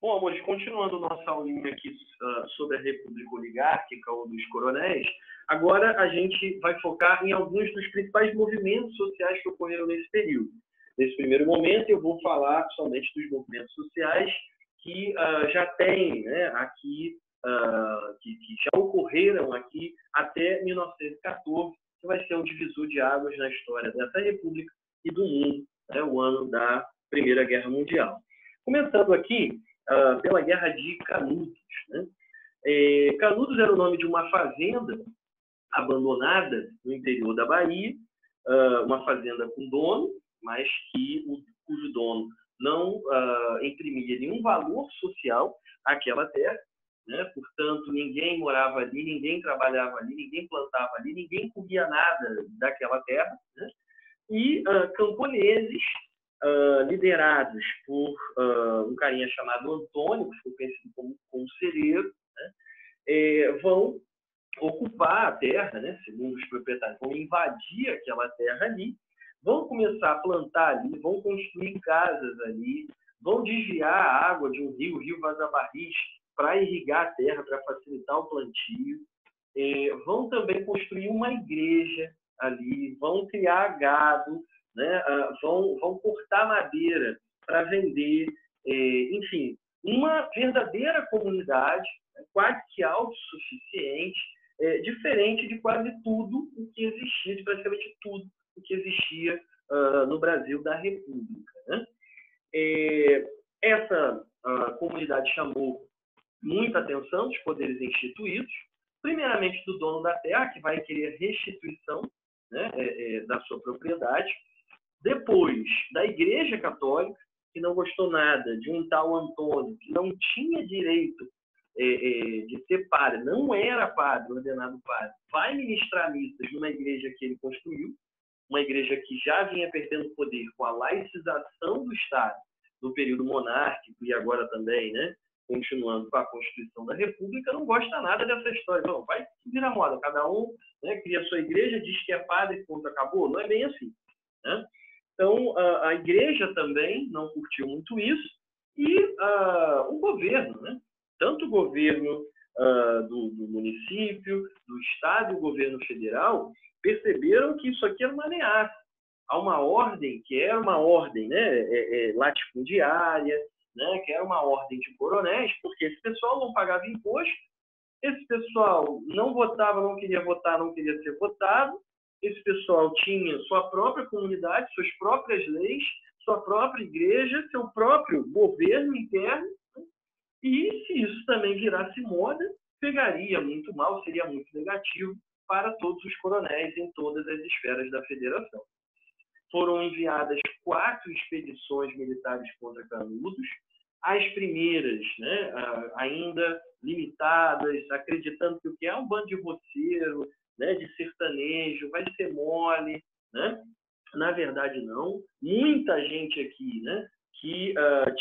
Bom, amores, continuando nossa aulinha aqui sobre a República Oligárquica ou dos coronéis, agora a gente vai focar em alguns dos principais movimentos sociais que ocorreram nesse período. Nesse primeiro momento, eu vou falar somente dos movimentos sociais que já tem, né, aqui, que já ocorreram aqui até 1914, que vai ser um divisor de águas na história dessa república e do mundo, né, o ano da Primeira Guerra Mundial. Começando aqui pela Guerra de Canudos, né? Canudos era o nome de uma fazenda abandonada no interior da Bahia, uma fazenda com dono, mas cujo dono não imprimia nenhum valor social àquela terra, né? Portanto, ninguém morava ali, ninguém trabalhava ali, ninguém plantava ali, ninguém comia nada daquela terra, né? E camponeses liderados por um carinha chamado Antônio, que ficou conhecido como Cereiro, né? Vão ocupar a terra, né? Segundo os proprietários, vão invadir aquela terra ali, vão começar a plantar ali, vão construir casas ali, vão desviar a água de um rio, o rio Vaza-Barris, para irrigar a terra, para facilitar o plantio. Vão também construir uma igreja ali, vão criar gado, né? Vão cortar madeira para vender, enfim, uma verdadeira comunidade, né? Quase que autossuficiente, diferente de quase tudo o que existia, de praticamente tudo o que existia no Brasil da República, né? Essa comunidade chamou muita atenção dos poderes instituídos, primeiramente do dono da terra, que vai querer restituição, né, da sua propriedade, depois da Igreja Católica, que não gostou nada de um tal Antônio, que não tinha direito de ser padre, não era padre, ordenado padre, vai ministrar missas numa igreja que ele construiu, uma igreja que já vinha perdendo poder com a laicização do Estado no período monárquico e agora também, né, continuando com a Constituição da República, não gosta nada dessa história. Não, vai virar moda, cada um, né, cria a sua igreja, diz que é padre e ponto, acabou. Não é bem assim, né? Então, a igreja também não curtiu muito isso e o governo, né? Tanto o governo do município, do estado e o governo federal perceberam que isso aqui era uma ameaça a uma ordem que era uma ordem, né, latifundiária, né, que era uma ordem de coronéis, porque esse pessoal não pagava imposto, esse pessoal não votava, não queria votar, não queria ser votado, esse pessoal tinha sua própria comunidade, suas próprias leis, sua própria igreja, seu próprio governo interno, e se isso também virasse moda, pegaria muito mal, seria muito negativo para todos os coronéis em todas as esferas da federação. Foram enviadas 4 expedições militares contra Canudos, as primeiras, né, ainda limitadas, acreditando que o que é um bando de roceiro, né, de sertanejo, vai ser mole, né? Na verdade, não. Muita gente aqui, né, que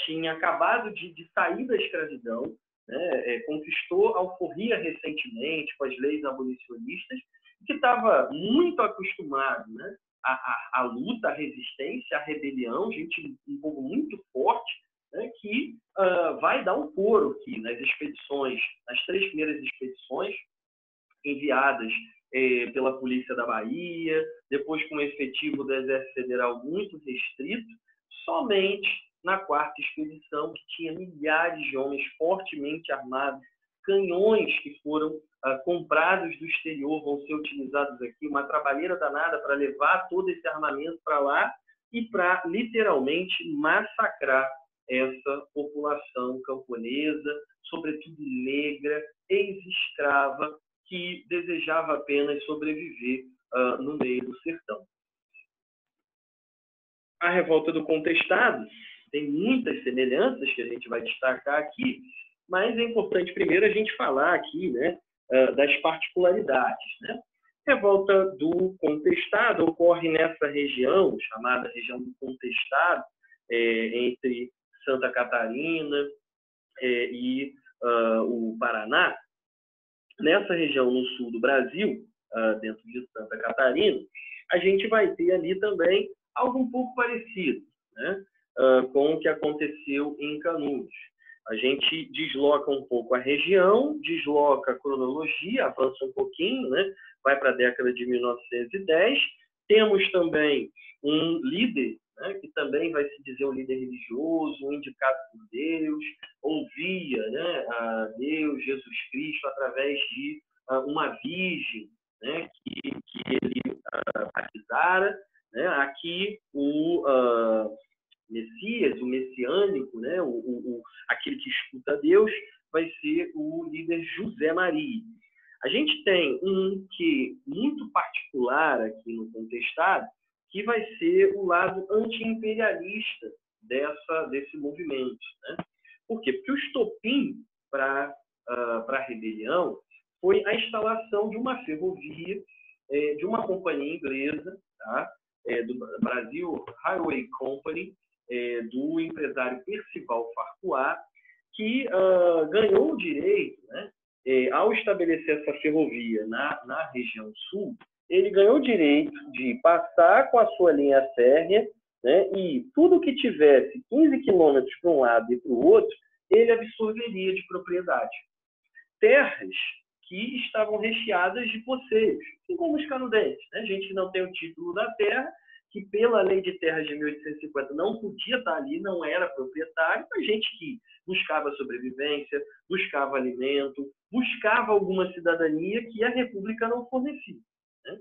tinha acabado de sair da escravidão, né, conquistou a alforria recentemente com as leis abolicionistas, que estava muito acostumado, né, à luta, à resistência, à rebelião, gente, um povo muito forte, né, que vai dar um coro aqui nas expedições, nas 3 primeiras expedições enviadas pela Polícia da Bahia, depois com um efetivo do Exército Federal muito restrito, somente na 4ª expedição, que tinha milhares de homens fortemente armados, canhões que foram comprados do exterior, vão ser utilizados aqui, uma trabalheira danada para levar todo esse armamento para lá e para, literalmente, massacrar essa população camponesa, sobretudo negra, ex-escrava, que desejava apenas sobreviver no meio do sertão. A revolta do contestado tem muitas semelhanças que a gente vai destacar aqui, mas é importante primeiro a gente falar aqui, né, das particularidades, né? A revolta do contestado ocorre nessa região, chamada região do contestado, entre Santa Catarina e o Paraná. Nessa região no sul do Brasil, dentro de Santa Catarina, a gente vai ter ali também algo um pouco parecido, né, com o que aconteceu em Canudos. A gente desloca um pouco a região, desloca a cronologia, avança um pouquinho, né? Vai para a década de 1910. Temos também um líder, né? Que também vai se dizer um líder religioso, um indicado por Deus, ouvia, né? A Deus, Jesus Cristo, através de uma virgem, né? que ele batizara. Né? Aqui o Messias, o messiânico, né? Aquele que escuta Deus, vai ser o líder José Maria. A gente tem um que muito particular aqui no Contestado, que vai ser o lado anti-imperialista desse movimento. Né? Por quê? Porque o estopim para a rebelião foi a instalação de uma ferrovia de uma companhia inglesa, tá? Do Brasil Highway Company, do empresário Percival Farquhar, que ganhou o direito, né, ao estabelecer essa ferrovia na região sul, ele ganhou o direito de passar com a sua linha férrea, né, e tudo que tivesse 15 quilômetros para um lado e para o outro, ele absorveria de propriedade. Terras que estavam recheadas de poceiros, assim como os canadenses. Né? A gente não tem o título da terra, que pela lei de terras de 1850 não podia estar ali, não era proprietário, a gente que buscava sobrevivência, buscava alimento, buscava alguma cidadania que a República não fornecia. Né?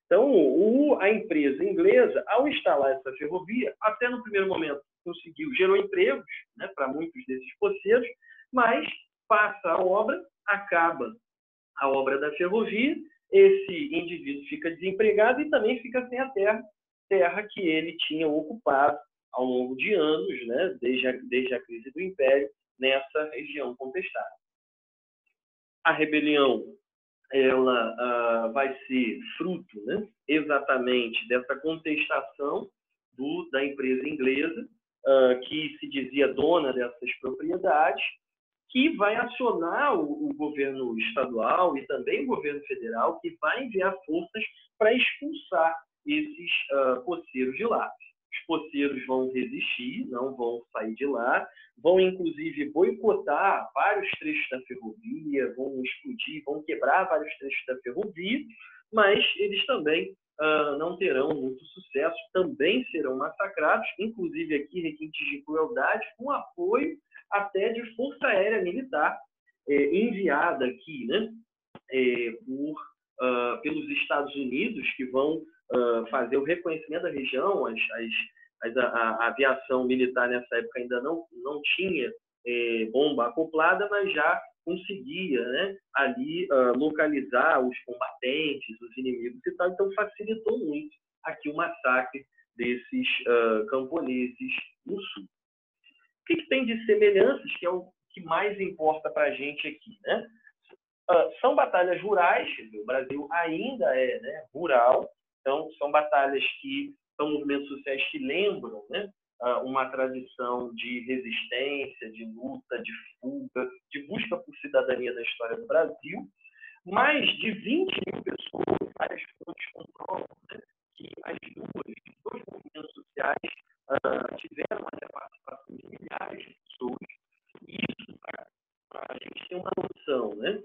Então, a empresa inglesa, ao instalar essa ferrovia, até no primeiro momento conseguiu, gerou empregos, né, para muitos desses poceiros, mas passa a obra, acaba a obra da ferrovia, esse indivíduo fica desempregado e também fica sem a terra que ele tinha ocupado ao longo de anos, né, desde a crise do Império, nessa região contestada. A rebelião ela vai ser fruto, né, exatamente dessa contestação da empresa inglesa, que se dizia dona dessas propriedades, que vai acionar o governo estadual e também o governo federal, que vai enviar forças para expulsar esses poceiros de lá. Os poceiros vão resistir, não vão sair de lá, vão inclusive boicotar vários trechos da ferrovia, vão explodir, vão quebrar vários trechos da ferrovia, mas eles também não terão muito sucesso, também serão massacrados, inclusive aqui requintes de crueldade, com apoio até de força aérea militar enviada aqui, né, pelos Estados Unidos, que vão fazer o reconhecimento da região. A aviação militar nessa época ainda não tinha bomba acoplada, mas já conseguia, né, ali localizar os combatentes, os inimigos e tal. Então facilitou muito aqui o massacre desses camponeses no sul. O que tem de semelhanças, que é o que mais importa para a gente aqui, né? São batalhas rurais, o Brasil ainda é, né, rural, então são batalhas que são movimentos sociais que lembram, né, uma tradição de resistência, de luta, de fuga, de busca por cidadania da história do Brasil. Mais de 20 mil pessoas, várias fontes comprovam, né, que as dois movimentos sociais tiveram uma participação de milhares de pessoas. Isso, para a gente ter uma noção, né?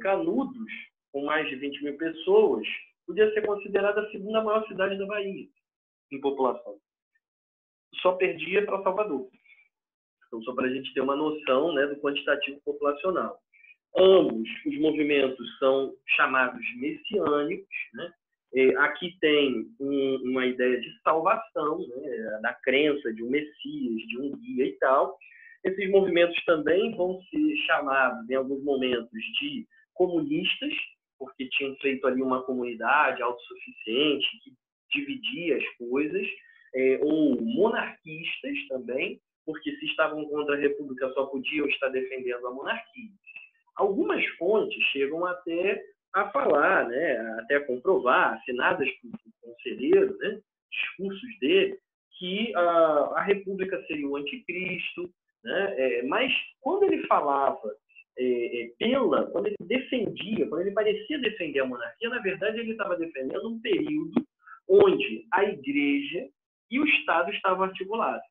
Canudos, com mais de 20 mil pessoas, podia ser considerada a segunda maior cidade da Bahia em população. Só perdia para Salvador. Então, só para a gente ter uma noção, né, do quantitativo populacional. Ambos os movimentos são chamados messiânicos, né? Aqui tem uma ideia de salvação, né, da crença de um Messias, de um guia e tal. Esses movimentos também vão ser chamados, em alguns momentos, de comunistas, porque tinham feito ali uma comunidade autossuficiente que dividia as coisas, ou monarquistas também, porque se estavam contra a República só podiam estar defendendo a monarquia. Algumas fontes chegam até a falar, né, até a comprovar, assinadas por conselheiro, né, discursos dele, que a República seria o anticristo, né, mas quando ele falava quando ele defendia, quando ele parecia defender a monarquia, na verdade ele estava defendendo um período onde a Igreja e o Estado estavam articulados.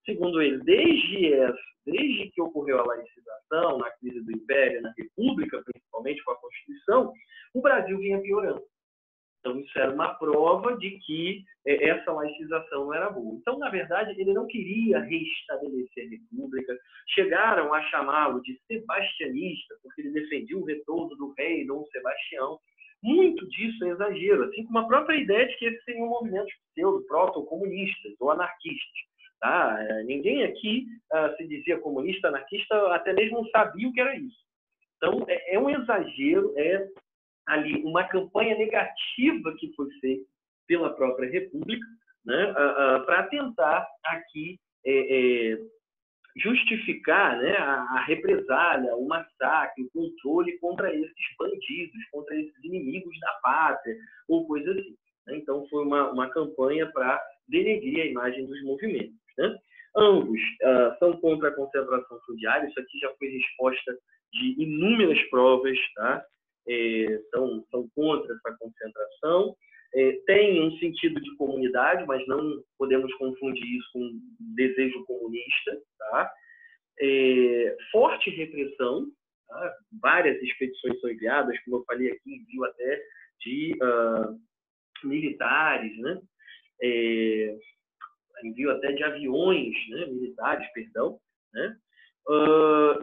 Segundo ele, desde que ocorreu a laicização, na crise do Império, na República, principalmente com a Constituição, o Brasil vinha piorando. Então, isso era uma prova de que essa laicização não era boa. Então, na verdade, ele não queria restabelecer a República. Chegaram a chamá-lo de sebastianista, porque ele defendia o retorno do rei Dom Sebastião. Muito disso é exagero, assim como a própria ideia de que esses seriam movimentos pseudo-proto-comunistas ou anarquistas. Tá? Ninguém aqui se dizia comunista, anarquista, até mesmo não sabia o que era isso. Então, é um exagero, é ali uma campanha negativa que foi feita pela própria República, né, para tentar aqui justificar, né, a represália, o massacre, o controle contra esses bandidos, contra esses inimigos da pátria, ou coisa assim. Então, foi uma campanha para denegrir a imagem dos movimentos. Né? Ambos são contra a concentração fundiária. Isso aqui já foi resposta de inúmeras provas, tá? São contra essa concentração. Tem um sentido de comunidade, mas não podemos confundir isso com desejo comunista. Tá? Forte repressão, tá? Várias expedições são enviadas, como eu falei aqui, envio até de militares, né? Envio até de aviões, né? Militares, perdão. Né?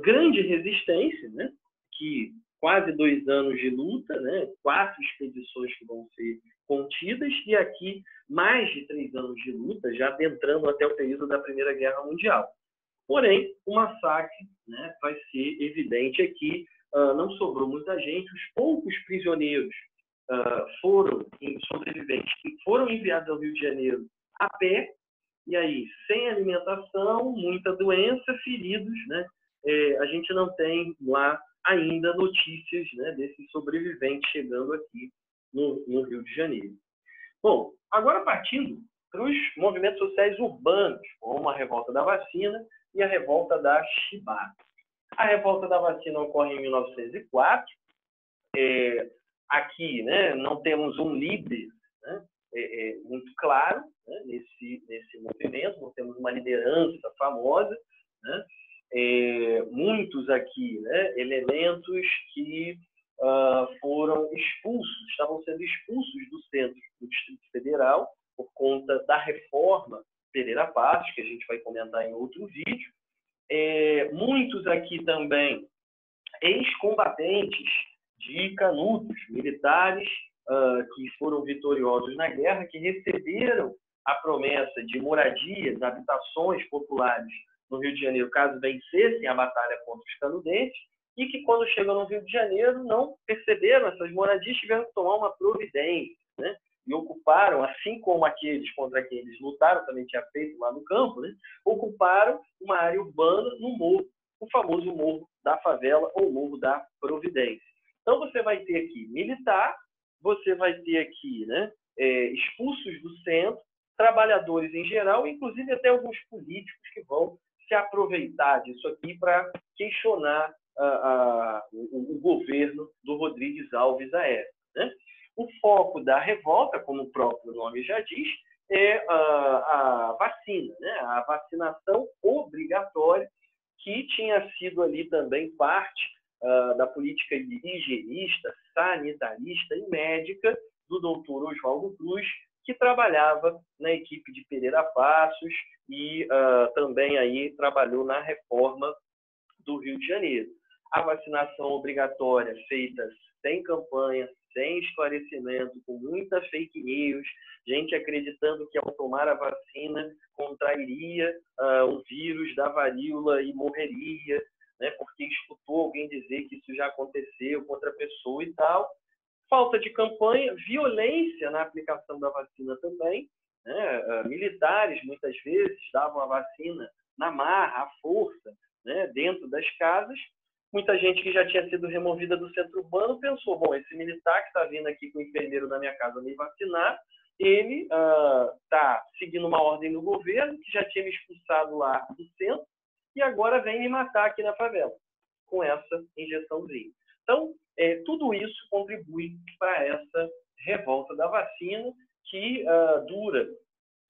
Grande resistência, né? Que quase 2 anos de luta, né? 4 expedições que vão ser contidas, e aqui mais de 3 anos de luta, já adentrando até o período da Primeira Guerra Mundial. Porém, o massacre, né, vai ser evidente aqui, não sobrou muita gente, os poucos prisioneiros sobreviventes que foram enviados ao Rio de Janeiro a pé, e aí, sem alimentação, muita doença, feridos, né? A gente não tem lá ainda notícias, né, desses sobreviventes chegando aqui no Rio de Janeiro. Bom, agora partindo para os movimentos sociais urbanos, como a revolta da vacina e a revolta da chibata. A revolta da vacina ocorre em 1904. Aqui, né, não temos um líder, né, muito claro, né, nesse movimento, não temos uma liderança famosa, né? Muitos aqui, né, elementos que foram expulsos, estavam sendo expulsos do centro do Distrito Federal por conta da reforma Pereira Passos, que a gente vai comentar em outro vídeo. Muitos aqui também ex-combatentes de Canudos, militares que foram vitoriosos na guerra, que receberam a promessa de moradias, habitações populares no Rio de Janeiro, caso vencessem a batalha contra os canudenses, e que, quando chegam no Rio de Janeiro, não perceberam essas moradias, tiveram que tomar uma providência, né? E ocuparam, assim como aqueles contra quem eles lutaram, também tinha feito lá no campo, né? Ocuparam uma área urbana no morro, o famoso Morro da Favela ou Morro da Providência. Então, você vai ter aqui militar, você vai ter aqui, né, expulsos do centro, trabalhadores em geral, inclusive até alguns políticos que vão se aproveitar disso aqui para questionar o governo do Rodrigues Alves à época. Né? O foco da revolta, como o próprio nome já diz, é a vacina, né? A vacinação obrigatória, que tinha sido ali também parte da política higienista, sanitarista e médica do doutor Oswaldo Cruz, que trabalhava na equipe de Pereira Passos e também aí trabalhou na reforma do Rio de Janeiro. A vacinação obrigatória feita sem campanha, sem esclarecimento, com muita fake news, gente acreditando que ao tomar a vacina contrairia o vírus da varíola e morreria, né, porque escutou alguém dizer que isso já aconteceu com outra pessoa e tal. Falta de campanha, violência na aplicação da vacina também, né? Militares muitas vezes davam a vacina na marra, à força, né, dentro das casas. Muita gente que já tinha sido removida do centro urbano pensou, bom, esse militar que está vindo aqui com o enfermeiro na minha casa me vacinar, ele está seguindo uma ordem do governo, que já tinha me expulsado lá do centro, e agora vem me matar aqui na favela, com essa injeçãozinha. Então, tudo isso contribui para essa revolta da vacina, que dura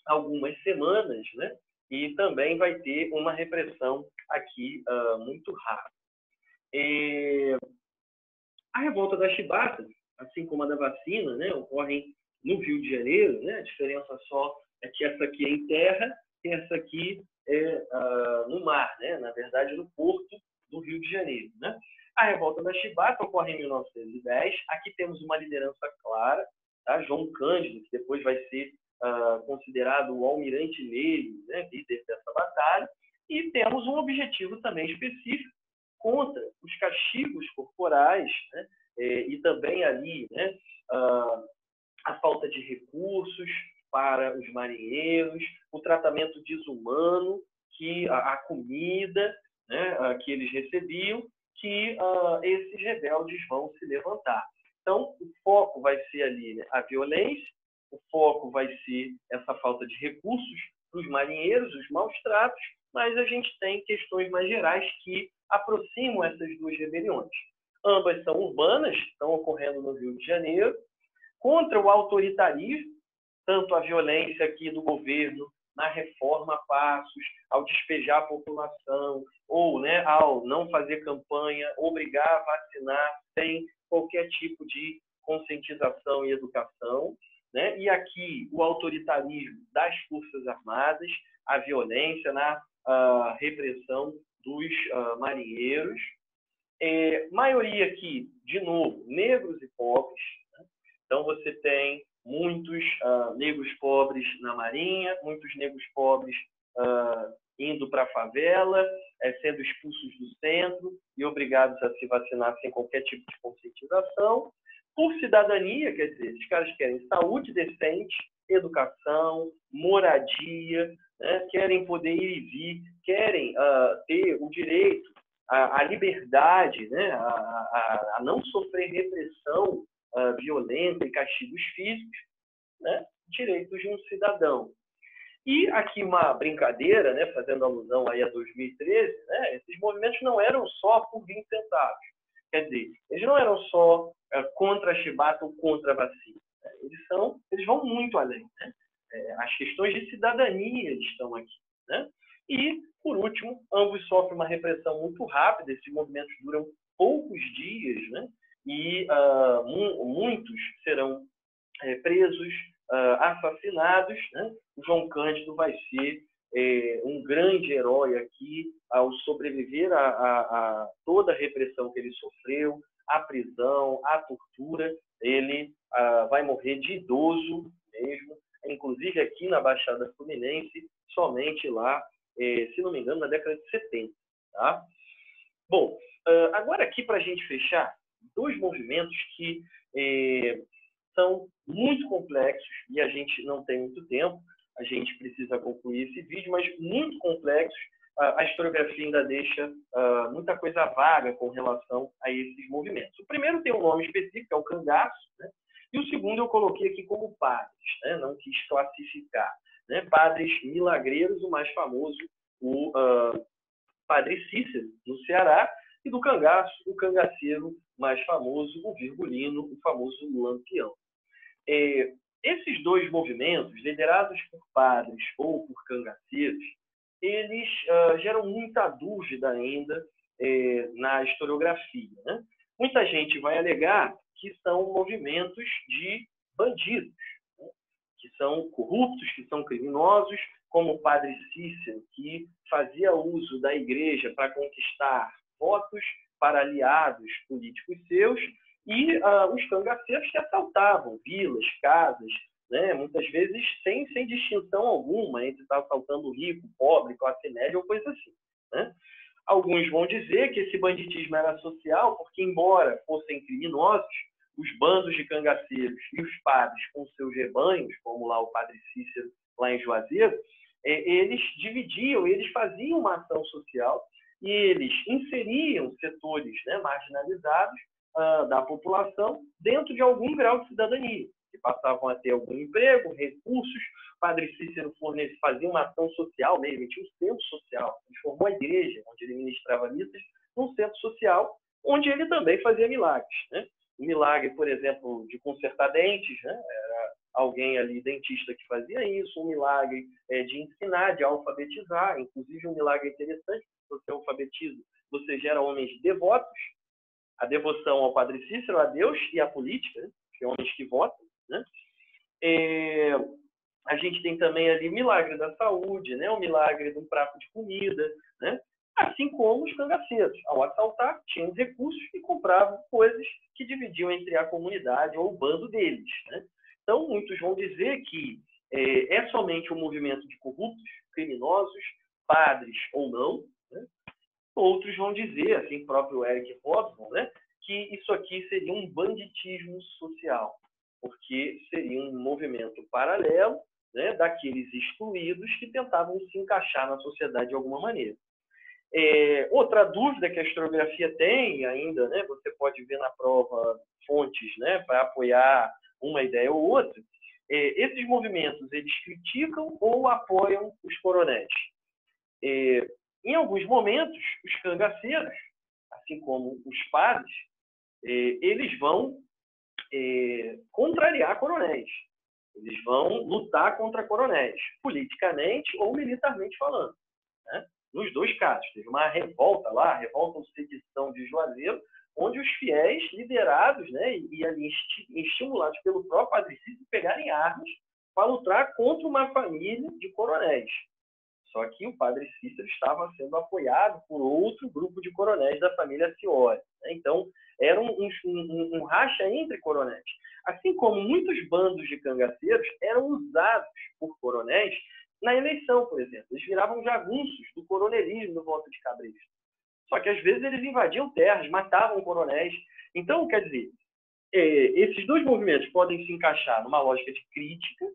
algumas semanas, né? e também vai ter uma repressão aqui muito rápida. A revolta da chibata, assim como a da vacina, né, ocorrem no Rio de Janeiro, né? A diferença só é que essa aqui é em terra e essa aqui é no mar, né? Na verdade, no porto do Rio de Janeiro, né? A revolta da chibata ocorre em 1910. Aqui temos uma liderança clara, tá? João Cândido, que depois vai ser considerado o almirante negro, né? Líder dessa batalha. E temos um objetivo também específico contra os castigos corporais, né? E também ali, né? A falta de recursos para os marinheiros, o tratamento desumano, que a comida, né, que eles recebiam, que esses rebeldes vão se levantar. Então, o foco vai ser ali, né, a violência, o foco vai ser essa falta de recursos para os marinheiros, os maus tratos, mas a gente tem questões mais gerais que aproximam essas duas rebeliões. Ambas são urbanas, estão ocorrendo no Rio de Janeiro, contra o autoritarismo, tanto a violência aqui do governo na reforma a passos, ao despejar a população, ou, né, ao não fazer campanha, obrigar a vacinar sem qualquer tipo de conscientização e educação, né? E aqui o autoritarismo das Forças Armadas, a violência na repressão dos marinheiros. Maioria aqui, de novo, negros e pobres. Né? Então, você tem muitos negros pobres na Marinha, muitos negros pobres indo para a favela, sendo expulsos do centro e obrigados a se vacinar sem qualquer tipo de conscientização. Por cidadania, quer dizer, esses caras querem saúde decente, educação, moradia, né? Querem poder ir e vir, querem ter o direito à liberdade, né? a não sofrer repressão violenta e castigos físicos, né? Direitos de um cidadão. E aqui uma brincadeira, né? Fazendo alusão aí a 2013, né? Esses movimentos não eram só por 20 centavos. Quer dizer, eles não eram só contra a chibata ou contra a vacina. Né? Eles vão muito além. Né? As questões de cidadania estão aqui. Né? E, por último, ambos sofrem uma repressão muito rápida. Esses movimentos duram poucos dias, né? E muitos serão presos, assassinados. Né? O João Cândido vai ser um grande herói aqui ao sobreviver a toda a repressão que ele sofreu, a prisão, a tortura. Ele vai morrer de idoso mesmo, inclusive aqui na Baixada Fluminense, somente lá, se não me engano, na década de 70. Tá? Bom, agora aqui para a gente fechar, dois movimentos que são muito complexos e a gente não tem muito tempo, a gente precisa concluir esse vídeo, mas muito complexos. A historiografia ainda deixa muita coisa vaga com relação a esses movimentos. O primeiro tem um nome específico, é o cangaço, né? E o segundo eu coloquei aqui como padres, né? Não quis classificar. Né? Padres milagreiros, o mais famoso, o Padre Cícero, no Ceará, e do cangaço, o cangaceiro mais famoso, o virgulino, o famoso Lampião. Esses dois movimentos, liderados por padres ou por cangaceiros, eles geram muita dúvida ainda na historiografia. Né? Muita gente vai alegar que são movimentos de bandidos, né? Que são corruptos, que são criminosos, como o padre Cícero, que fazia uso da igreja para conquistar votos para aliados políticos seus, e os cangaceiros que assaltavam vilas, casas, né, muitas vezes sem distinção alguma entre estar assaltando rico, pobre, classe média ou coisa assim. Né? Alguns vão dizer que esse banditismo era social porque, embora fossem criminosos, os bandos de cangaceiros e os padres com seus rebanhos, como lá o padre Cícero, lá em Juazeiro, eles dividiam, eles faziam uma ação social e eles inseriam setores, né, marginalizados da população dentro de algum grau de cidadania, que passavam a ter algum emprego, recursos. O padre Cícero fazia uma ação social mesmo, ele tinha um centro social, ele formou a igreja, onde ele ministrava missas, num centro social, onde ele também fazia milagres. Né? O milagre, por exemplo, de consertar dentes, né, era alguém ali, dentista, que fazia isso, um milagre de ensinar, de alfabetizar, inclusive um milagre interessante, você alfabetiza, você gera homens devotos, a devoção ao Padre Cícero, a Deus e à política, né? Que homens que votam, né? A gente tem também ali o milagre da saúde, né? O milagre de um prato de comida, né? Assim como os cangaceiros, ao assaltar, tinham recursos e compravam coisas que dividiam entre a comunidade ou o bando deles, né? Então, muitos vão dizer que é somente um movimento de corruptos, criminosos, padres ou não, né? Outros vão dizer, assim, próprio Eric Hobsbawm, né, que isso aqui seria um banditismo social, porque seria um movimento paralelo, né, daqueles excluídos que tentavam se encaixar na sociedade de alguma maneira. Outra dúvida que a historiografia tem ainda, né, você pode ver na prova fontes, né, para apoiar uma ideia ou outra, esses movimentos, eles criticam ou apoiam os coronéis. Em alguns momentos, os cangaceiros, assim como os padres, eles vão contrariar coronéis. Eles vão lutar contra coronéis, politicamente ou militarmente falando, né? Nos dois casos. Teve uma revolta lá, a revolta ou sedição de Juazeiro, onde os fiéis, liderados, né, e ali estimulados pelo próprio Padre Cícero, pegarem armas para lutar contra uma família de coronéis. Só que o Padre Cícero estava sendo apoiado por outro grupo de coronéis da família Fiore, né? Então, era um racha entre coronéis. Assim como muitos bandos de cangaceiros eram usados por coronéis na eleição, por exemplo. Eles viravam jagunços do coronelismo no voto de Cabresto. Só que, às vezes, eles invadiam terras, matavam coronéis. Então, quer dizer, esses dois movimentos podem se encaixar numa lógica de crítica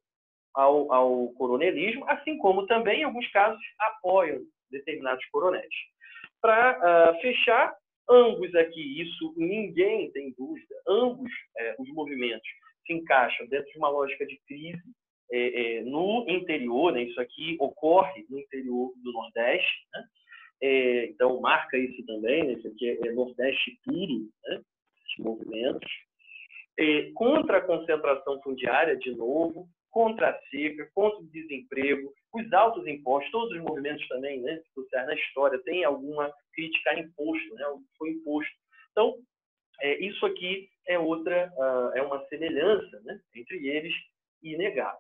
ao coronelismo, assim como também, em alguns casos, apoiam determinados coronéis. Para fechar, ambos aqui, isso ninguém tem dúvida, ambos os movimentos se encaixam dentro de uma lógica de crise no interior, né? Isso aqui ocorre no interior do Nordeste, né? Então, marca isso também, né? Isso aqui é Nordeste puro, né? Esses movimentos. Contra a concentração fundiária, de novo, contra a seca, contra o desemprego, os altos impostos, todos os movimentos também, né, sociais na história, tem alguma crítica a imposto, né, foi imposto. Então, isso aqui é uma semelhança, né, entre eles, inegável.